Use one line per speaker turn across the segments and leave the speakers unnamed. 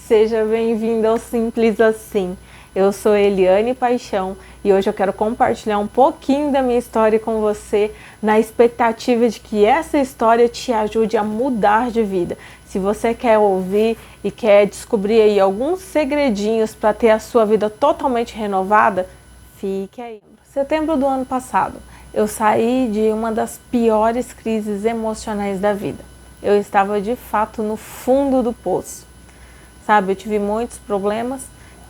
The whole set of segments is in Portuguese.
Seja bem-vindo ao Simples Assim. Eu sou Eliane Paixão e hoje eu quero compartilhar um pouquinho da minha história com você, na expectativa de que essa história te ajude a mudar de vida. Se você quer ouvir e quer descobrir aí alguns segredinhos para ter a sua vida totalmente renovada, fique aí. Setembro do ano passado, eu saí de uma das piores crises emocionais da vida. Eu estava de fato no fundo do poço. Sabe, eu tive muitos problemas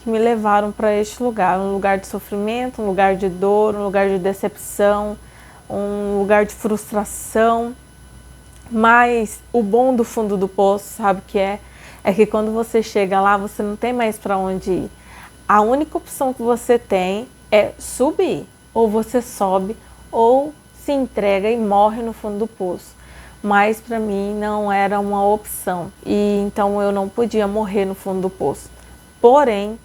que me levaram para este lugar, um lugar de sofrimento, um lugar de dor, um lugar de decepção, um lugar de frustração. Mas o bom do fundo do poço, sabe o que é? É que quando você chega lá, você não tem mais para onde ir. A única opção que você tem é subir. Ou você sobe, ou se entrega e morre no fundo do poço. Mas para mim não era uma opção, e então eu não podia morrer no fundo do poço. Porém,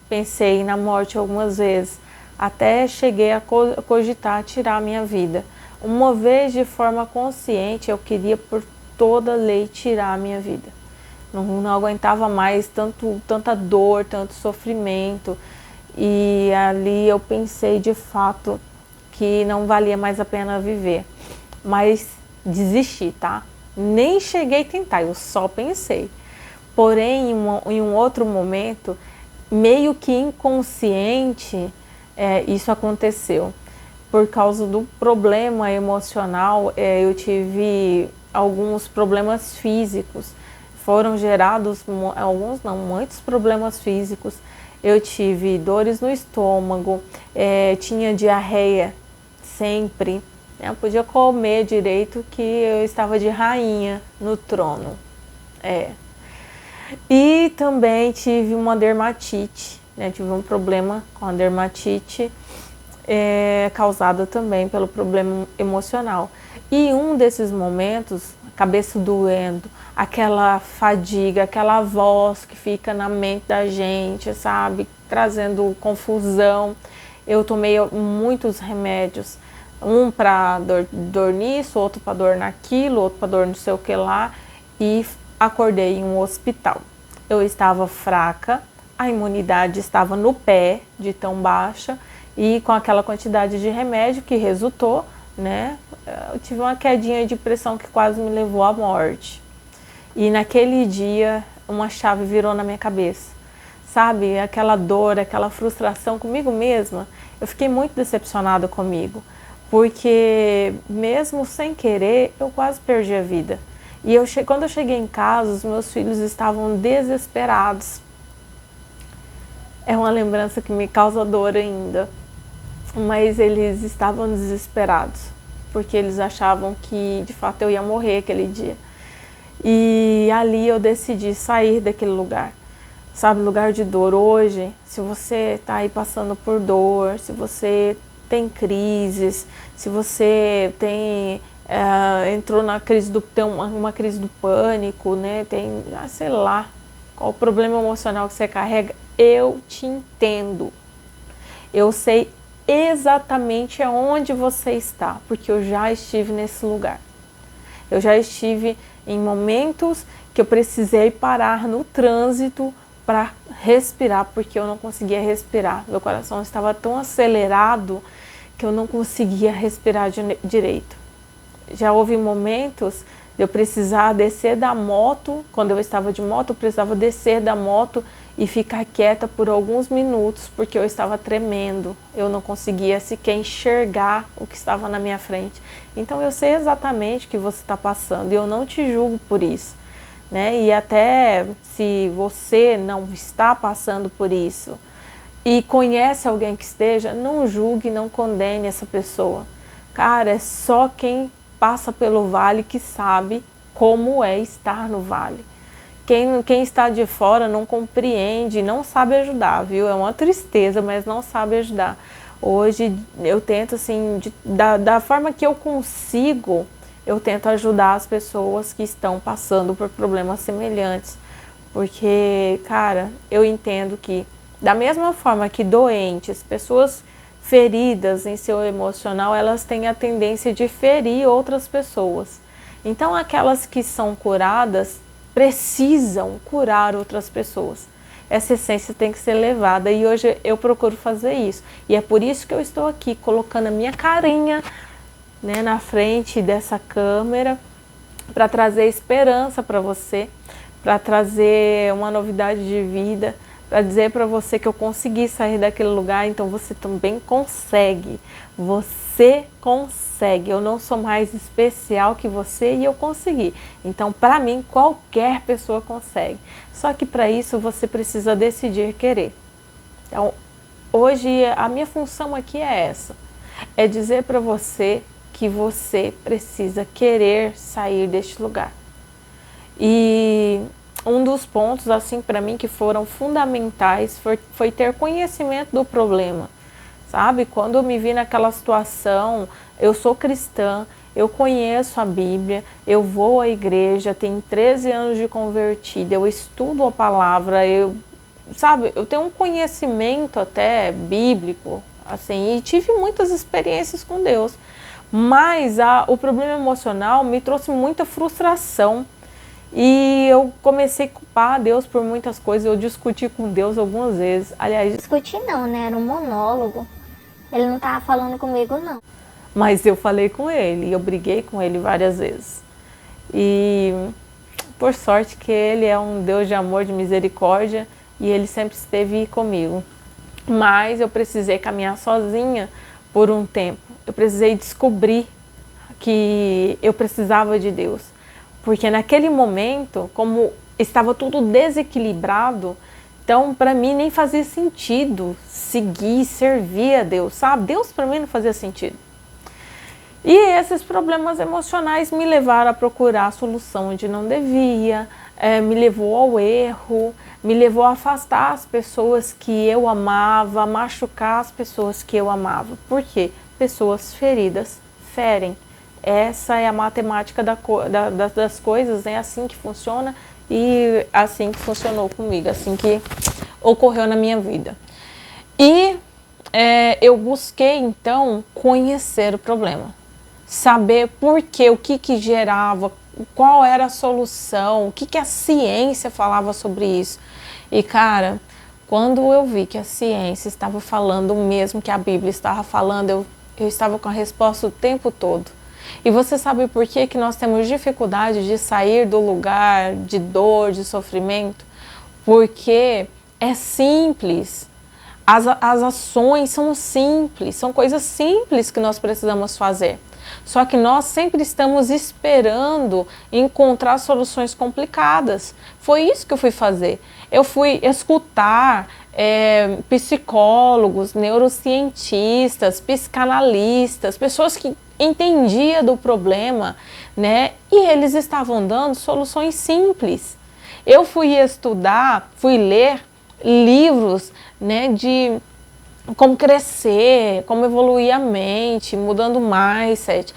pensei na morte algumas vezes, até cheguei a cogitar tirar a minha vida. Uma vez, de forma consciente, eu queria por toda lei tirar a minha vida. Não aguentava mais tanta dor, tanto sofrimento, e ali eu pensei de fato que não valia mais a pena viver. Mas desisti, tá? Nem cheguei a tentar, eu só pensei. Porém, em um outro momento, meio que inconsciente, isso aconteceu. Por causa do problema emocional, eu tive alguns problemas físicos. Foram gerados, alguns não, muitos problemas físicos. Eu tive dores no estômago, tinha diarreia sempre. Eu podia comer direito, que eu estava de rainha no trono. E também tive uma dermatite, né? Tive um problema com a dermatite, causada também pelo problema emocional. E um desses momentos, a cabeça doendo, aquela fadiga, aquela voz que fica na mente da gente, sabe? Trazendo confusão. Eu tomei muitos remédios. Um para dor nisso, outro para dor naquilo, outro para dor não sei o que lá, e acordei em um hospital. Eu estava fraca, a imunidade estava no pé, de tão baixa, e com aquela quantidade de remédio que resultou, né, eu tive uma quedinha de pressão que quase me levou à morte. E naquele dia, uma chave virou na minha cabeça. Sabe, aquela dor, aquela frustração comigo mesma, eu fiquei muito decepcionada comigo. Porque mesmo sem querer, eu quase perdi a vida. E quando eu cheguei em casa, os meus filhos estavam desesperados. É uma lembrança que me causa dor ainda. Mas eles estavam desesperados, porque eles achavam que de fato eu ia morrer aquele dia. E ali eu decidi sair daquele lugar. Sabe, lugar de dor. Hoje, se você está aí passando por dor, se você tem crises, se você entrou na crise tem uma crise do pânico, né? Tem, sei lá, qual o problema emocional que você carrega, eu te entendo. Eu sei exatamente aonde você está, porque eu já estive nesse lugar. Eu já estive em momentos que eu precisei parar no trânsito para respirar, porque eu não conseguia respirar. Meu coração estava tão acelerado que eu não conseguia respirar direito. Já houve momentos de eu precisar descer da moto. Quando eu estava de moto, eu precisava descer da moto e ficar quieta por alguns minutos, porque eu estava tremendo. Eu não conseguia sequer enxergar o que estava na minha frente. Então eu sei exatamente o que você está passando e eu não te julgo por isso, né? E até se você não está passando por isso e conhece alguém que esteja, não julgue, não condene essa pessoa. Cara, é só quem passa pelo vale que sabe como é estar no vale. Quem está de fora não compreende, não sabe ajudar, viu? É uma tristeza, mas não sabe ajudar. Hoje eu tento, assim, da forma que eu consigo, eu tento ajudar as pessoas que estão passando por problemas semelhantes. Porque, cara, eu entendo que da mesma forma que doentes, pessoas feridas em seu emocional, elas têm a tendência de ferir outras pessoas. Então, aquelas que são curadas precisam curar outras pessoas. Essa essência tem que ser levada e hoje eu procuro fazer isso. E é por isso que eu estou aqui colocando a minha carinha, né, na frente dessa câmera para trazer esperança para você, para trazer uma novidade de vida, para dizer para você que eu consegui sair daquele lugar, então você também consegue. Você consegue. Eu não sou mais especial que você e eu consegui. Então, para mim, qualquer pessoa consegue. Só que para isso você precisa decidir querer. Então, hoje a minha função aqui é essa. É dizer para você que você precisa querer sair deste lugar. E um dos pontos, assim, para mim, que foram fundamentais foi ter conhecimento do problema, sabe? Quando eu me vi naquela situação, eu sou cristã, eu conheço a Bíblia, eu vou à igreja, tenho 13 anos de convertida, eu estudo a palavra, sabe? Eu tenho um conhecimento até bíblico, assim, e tive muitas experiências com Deus. Mas o problema emocional me trouxe muita frustração. E eu comecei a culpar Deus por muitas coisas. Eu discuti com Deus algumas vezes. Aliás,
discutir não, né? Era um monólogo. Ele não estava falando comigo, não.
Mas eu falei com ele. Eu briguei com ele várias vezes. E por sorte que ele é um Deus de amor, de misericórdia. E ele sempre esteve comigo. Mas eu precisei caminhar sozinha por um tempo. Eu precisei descobrir que eu precisava de Deus. Porque naquele momento, como estava tudo desequilibrado, então para mim nem fazia sentido seguir, servir a Deus, sabe? Deus para mim não fazia sentido. E esses problemas emocionais me levaram a procurar a solução onde não devia, me levou ao erro, me levou a afastar as pessoas que eu amava, a machucar as pessoas que eu amava. Por quê? Pessoas feridas ferem. Essa é a matemática das coisas, é assim que funciona e assim que funcionou comigo, assim que ocorreu na minha vida. E eu busquei, então, conhecer o problema, saber por quê, o que gerava, qual era a solução, o que a ciência falava sobre isso. E, cara, quando eu vi que a ciência estava falando o mesmo que a Bíblia estava falando, eu estava com a resposta o tempo todo. E você sabe por que nós temos dificuldade de sair do lugar de dor, de sofrimento? Porque é simples. As ações são simples, são coisas simples que nós precisamos fazer. Só que nós sempre estamos esperando encontrar soluções complicadas. Foi isso que eu fui fazer. Eu fui escutar psicólogos, neurocientistas, psicanalistas, pessoas que entendiam do problema, né? E eles estavam dando soluções simples. Eu fui estudar, fui ler livros, né, de como crescer, como evoluir a mente, mudando o mindset.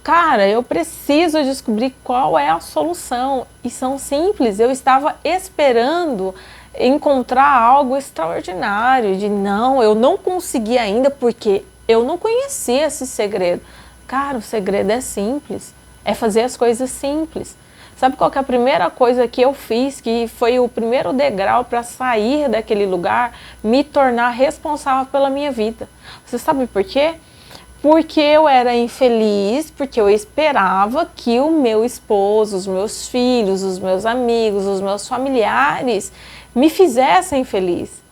Cara, eu preciso descobrir qual é a solução. E são simples. Eu estava esperando encontrar algo extraordinário. Eu não consegui ainda porque eu não conhecia esse segredo. Cara, o segredo é simples. É fazer as coisas simples. Sabe qual que é a primeira coisa que eu fiz, que foi o primeiro degrau para sair daquele lugar, me tornar responsável pela minha vida? Você sabe por quê? Porque eu era infeliz, porque eu esperava que o meu esposo, os meus filhos, os meus amigos, os meus familiares me fizessem feliz.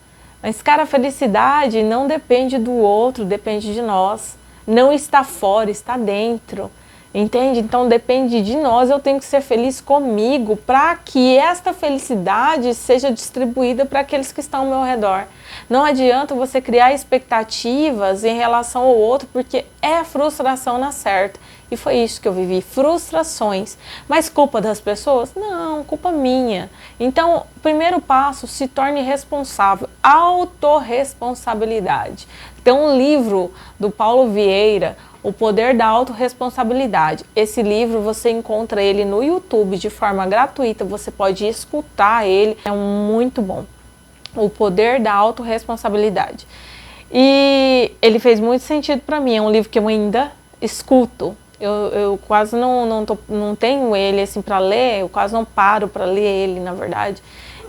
Mas, cara, a felicidade não depende do outro, depende de nós. Não está fora, está dentro. Entende? Então depende de nós, eu tenho que ser feliz comigo para que esta felicidade seja distribuída para aqueles que estão ao meu redor. Não adianta você criar expectativas em relação ao outro, porque é frustração na certa. E foi isso que eu vivi, frustrações. Mas culpa das pessoas? Não, culpa minha. Então, primeiro passo, se torne responsável, autorresponsabilidade. Tem um livro do Paulo Vieira, O Poder da Autorresponsabilidade. Esse livro você encontra ele no YouTube de forma gratuita, você pode escutar ele, é muito bom. O Poder da Autorresponsabilidade. E ele fez muito sentido para mim, é um livro que eu ainda escuto. Eu quase não tenho ele assim para ler, eu quase não paro para ler ele, na verdade.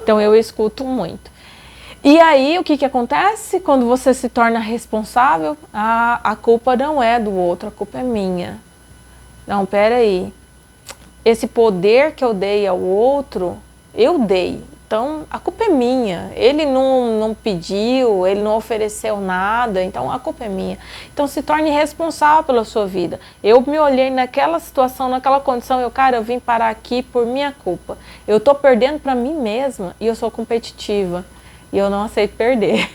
Então eu escuto muito. E aí o que acontece quando você se torna responsável? A culpa não é do outro, a culpa é minha. Não, peraí. Esse poder que eu dei ao outro, eu dei. Então, a culpa é minha. Ele não pediu, ele não ofereceu nada, então a culpa é minha. Então, se torne responsável pela sua vida. Eu me olhei naquela situação, naquela condição, eu vim parar aqui por minha culpa. Eu tô perdendo para mim mesma e eu sou competitiva. E eu não aceito perder.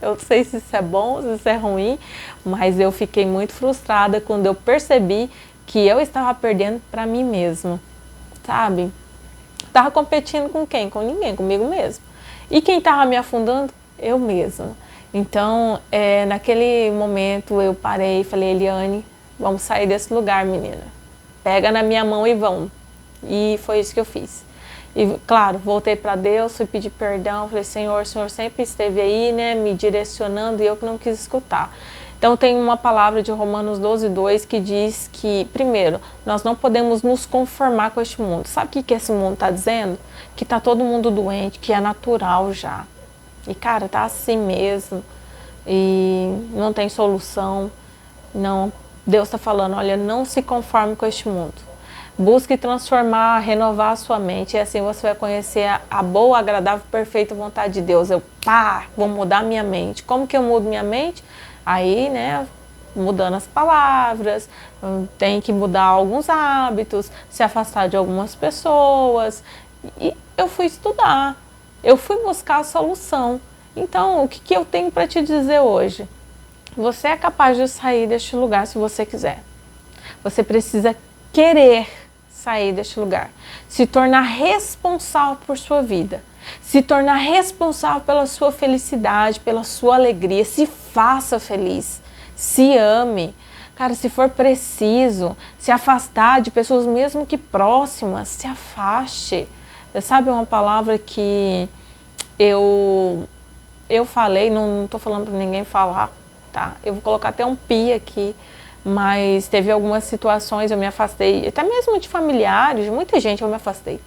Eu não sei se isso é bom, se isso é ruim, mas eu fiquei muito frustrada quando eu percebi que eu estava perdendo para mim mesma, sabe? Estava competindo com quem? Com ninguém, comigo mesmo. E quem estava me afundando? Eu mesma. Então, naquele momento eu parei e falei, Eliane, vamos sair desse lugar, menina. Pega na minha mão e vamos. E foi isso que eu fiz. E, claro, voltei para Deus, fui pedir perdão, falei, Senhor, o Senhor sempre esteve aí, né, me direcionando e eu que não quis escutar. Então tem uma palavra de Romanos 12:2 que diz que, primeiro, nós não podemos nos conformar com este mundo. Sabe o que esse mundo está dizendo? Que está todo mundo doente, que é natural já. E cara, tá assim mesmo. E não tem solução. Não. Deus está falando, olha, não se conforme com este mundo. Busque transformar, renovar a sua mente. E assim você vai conhecer a boa, agradável, perfeita vontade de Deus. Vou mudar minha mente. Como que eu mudo minha mente? Aí, né, mudando as palavras, tem que mudar alguns hábitos, se afastar de algumas pessoas. E eu fui estudar, eu fui buscar a solução. Então, o que eu tenho para te dizer hoje? Você é capaz de sair deste lugar se você quiser. Você precisa querer sair deste lugar, se tornar responsável por sua vida. Se tornar responsável pela sua felicidade, pela sua alegria. Se faça feliz. Se ame. Cara, se for preciso, se afastar de pessoas mesmo que próximas, se afaste. Sabe uma palavra que eu falei, não estou falando para ninguém falar, tá? Eu vou colocar até um pi aqui. Mas teve algumas situações, eu me afastei, até mesmo de familiares, de muita gente eu me afastei.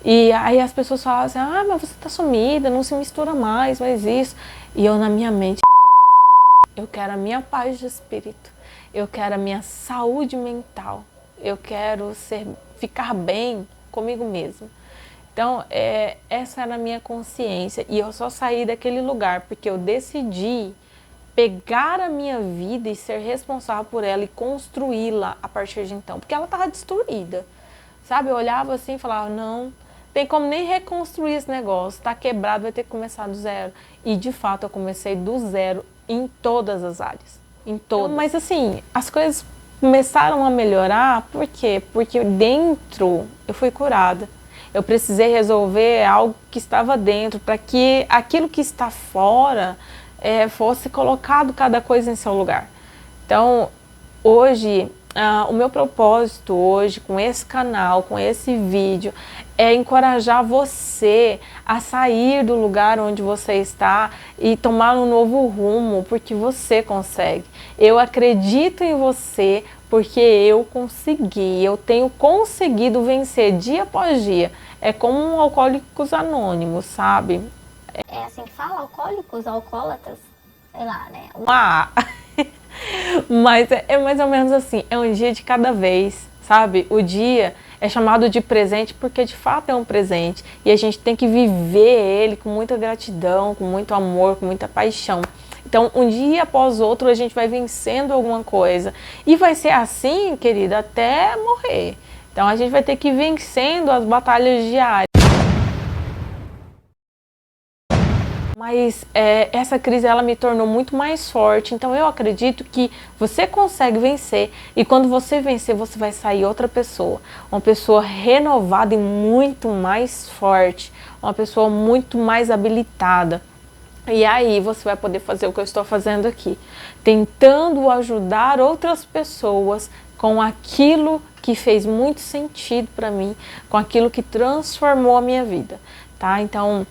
E aí as pessoas falavam assim, mas você tá sumida, não se mistura mais, mas isso. E eu na minha mente, eu quero a minha paz de espírito, eu quero a minha saúde mental, eu quero ficar bem comigo mesmo. Então, essa era a minha consciência e eu só saí daquele lugar porque eu decidi pegar a minha vida e ser responsável por ela e construí-la a partir de então, porque ela estava destruída, sabe? Eu olhava assim e falava, não tem como nem reconstruir esse negócio, tá quebrado, vai ter que começar do zero. E de fato eu comecei do zero em todas as áreas, em todas. Então, mas assim, as coisas começaram a melhorar, por quê? Porque dentro eu fui curada. Eu precisei resolver algo que estava dentro, para que aquilo que está fora fosse colocado cada coisa em seu lugar. Então, hoje, o meu propósito hoje, com esse canal, com esse vídeo, é encorajar você a sair do lugar onde você está e tomar um novo rumo, porque você consegue. Eu acredito em você porque eu consegui, eu tenho conseguido vencer dia após dia. É como um Alcoólicos Anônimos, sabe?
É assim que fala, alcoólicos, alcoólatras, sei lá, né?
Mas é mais ou menos assim, é um dia de cada vez, sabe? O dia é chamado de presente porque de fato é um presente. E a gente tem que viver ele com muita gratidão, com muito amor, com muita paixão. Então, um dia após outro, a gente vai vencendo alguma coisa. E vai ser assim, querida, até morrer. Então, a gente vai ter que ir vencendo as batalhas diárias. Mas essa crise ela me tornou muito mais forte, então eu acredito que você consegue vencer e quando você vencer você vai sair outra pessoa, uma pessoa renovada e muito mais forte, uma pessoa muito mais habilitada. E aí você vai poder fazer o que eu estou fazendo aqui, tentando ajudar outras pessoas com aquilo que fez muito sentido para mim, com aquilo que transformou a minha vida. tá? Então,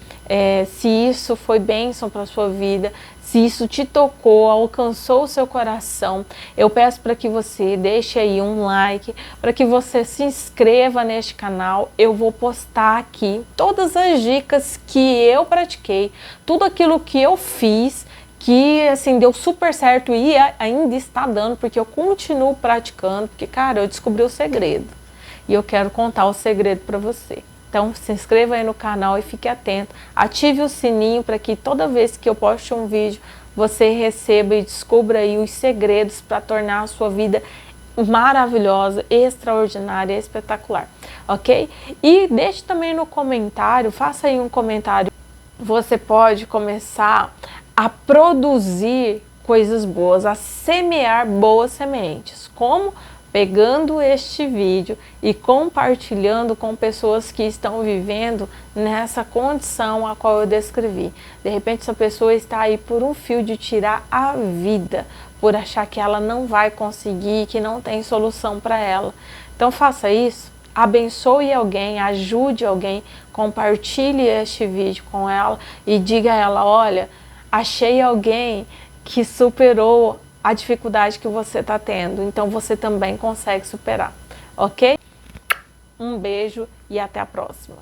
se isso foi bênção para a sua vida, se isso te tocou, alcançou o seu coração, eu peço para que você deixe aí um like, para que você se inscreva neste canal. Eu vou postar aqui todas as dicas que eu pratiquei, tudo aquilo que eu fiz, que assim deu super certo e ainda está dando, porque eu continuo praticando, porque cara, eu descobri o segredo e eu quero contar o segredo para você. Então se inscreva aí no canal e fique atento, ative o sininho para que toda vez que eu poste um vídeo você receba e descubra aí os segredos para tornar a sua vida maravilhosa, extraordinária, espetacular, ok? E deixe também no comentário, faça aí um comentário, você pode começar a produzir coisas boas, a semear boas sementes. Como? Pegando este vídeo e compartilhando com pessoas que estão vivendo nessa condição a qual eu descrevi. De repente essa pessoa está aí por um fio de tirar a vida, por achar que ela não vai conseguir, que não tem solução para ela. Então faça isso, abençoe alguém, ajude alguém, compartilhe este vídeo com ela e diga a ela, olha, achei alguém que superou a dificuldade que você está tendo, então você também consegue superar, ok? Um beijo e até a próxima.